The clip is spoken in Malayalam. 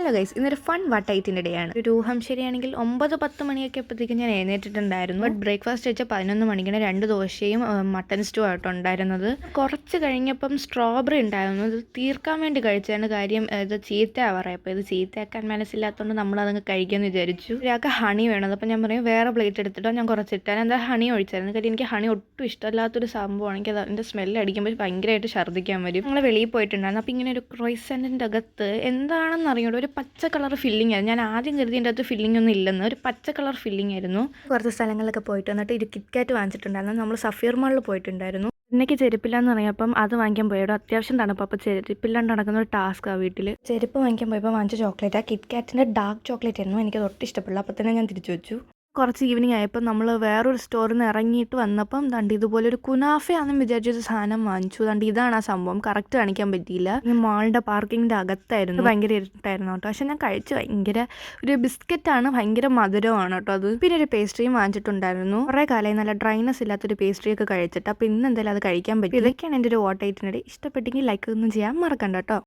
ഹലോ ഗൈസ്, ഇന്നൊരു ഫൺ വട്ടൈറ്റിൻ്റെ ഡേ ആണ്. ഒരു ഊഹം ശരിയാണെങ്കിൽ 9-10 മണിയൊക്കെ ആയപ്പോഴത്തേക്കും ഞാൻ എഴുന്നേറ്റിട്ടുണ്ടായിരുന്നു. ബട്ട് ബ്രേക്ക്ഫാസ്റ്റ് വെച്ചാൽ 11 മണിക്കാണ് 2 ദോശയും മട്ടൻ സ്റ്റൂ ആയിട്ട് ഉണ്ടായിരുന്നത്. കുറച്ച് കഴിഞ്ഞപ്പം സ്ട്രോബെറി ഉണ്ടായിരുന്നു. ഇത് തീർക്കാൻ വേണ്ടി കഴിച്ചാണ്. കാര്യം ഇത് ചീത്തയാവാറായി. അപ്പോൾ ഇത് ചീത്തയാക്കാൻ മനസ്സില്ലാത്തതുകൊണ്ട് നമ്മളതങ്ങ് കഴിക്കാമെന്ന് വിചാരിച്ചു. ഒരാൾക്ക് ഹണി വേണം. അപ്പോൾ ഞാൻ പറയും വേറെ പ്ലേറ്റ് എടുത്തിട്ടോ, ഞാൻ കുറച്ചിട്ടാൽ എന്താ ഹണി ഒഴിച്ചായിരുന്നു. കാര്യം എനിക്ക് ഹണി ഒട്ടും ഇഷ്ടമല്ലാത്തൊരു സംഭവമാണ്. എനിക്ക് അതിൻ്റെ സ്മെല്ല് അടിക്കുമ്പോൾ ഭയങ്കരമായിട്ട് ഛർദ്ദിക്കാൻ വരും. ഞങ്ങൾ വെളിയിൽ പോയിട്ടുണ്ടായിരുന്നു. അപ്പോൾ ഇങ്ങനെ ഒരു ക്രോയിസൻറ്റിൻ്റെ അകത്ത് എന്താണെന്ന് അറിയുള്ളൂ, ഒരു പച്ച കളർ ഫില്ലിംഗ് ആയിരുന്നു. ഞാൻ ആദ്യം കരുതിൻ്റെ അകത്ത് ഫില്ലിംഗ് ഒന്നും ഇല്ലെന്ന്. ഒരു പച്ച കളർ ഫില്ലിംഗ് ആയിരുന്നു. കുറച്ച് സ്ഥലങ്ങളിലൊക്കെ പോയിട്ട് വന്നിട്ട് ഒരു കിറ്റ്കാറ്റ് വാങ്ങിച്ചിട്ടുണ്ടായിരുന്നു. നമ്മൾ സഫീർ മാളിൽ പോയിട്ടുണ്ടായിരുന്നു. എനിക്ക് ചെരുപ്പില്ലാന്ന് അറിയാം. അത് വാങ്ങിക്കാൻ പോയപ്പോൾ അത്യാവശ്യം തണുപ്പ്. അപ്പോൾ ചെരുപ്പില്ലാണ്ട് നടക്കുന്ന ഒരു ടാസ്ക്കാണ് വീട്ടിൽ. ചെരുപ്പ് വാങ്ങിക്കാൻ പോയപ്പോൾ വാങ്ങിച്ച ചോക്ലേറ്റ് ആ കിറ്റ്കാറ്റിൻ്റെ ഡാർക്ക് ചോക്ലേറ്റ് ആയിരുന്നു. എനിക്കത് ഒട്ടും ഇഷ്ടപ്പെടില്ല. അപ്പോൾ തന്നെ ഞാൻ തിരിച്ചു വെച്ചു. കുറച്ച് ഈവനിങ് ആയപ്പോൾ നമ്മൾ വേറൊരു സ്റ്റോറിൽ നിന്ന് ഇറങ്ങിയിട്ട് വന്നപ്പം ദണ്ട് ഇതുപോലെ ഒരു കുനാഫയാണെന്ന് വിചാരിച്ചൊരു സാധനം വാങ്ങിച്ചു. ദണ്ട് ഇതാണ് ആ സംഭവം. കറക്റ്റ് കാണിക്കാൻ പറ്റിയില്ല. ഈ മാളിൻ്റെ പാർക്കിങ്ങിൻ്റെ അകത്തായിരുന്നു. ഭയങ്കര ഇരുട്ടായിരുന്നു കേട്ടോ. പക്ഷെ ഞാൻ കഴിച്ചു. ഭയങ്കര ഒരു ബിസ്ക്കറ്റാണ്, ഭയങ്കര മധുരമാണ് കേട്ടോ അത്. പിന്നെ ഒരു പേസ്ട്രിയും വാങ്ങിച്ചിട്ടുണ്ടായിരുന്നു. കുറേ കാലമായി നല്ല ഡ്രൈനസ് ഇല്ലാത്തൊരു പേസ്ട്രിയൊക്കെ കഴിച്ചിട്ട്. അപ്പോൾ ഇന്ന് എന്തായാലും അത് കഴിക്കാൻ പറ്റും. ഇതൊക്കെയാണ് എൻ്റെ ഒരു വട്ടൈറ്റിനിടെ. ഇഷ്ടപ്പെട്ടെങ്കിൽ ലൈക്ക് ഒന്നും ചെയ്യാൻ മറക്കണ്ട കേട്ടോ.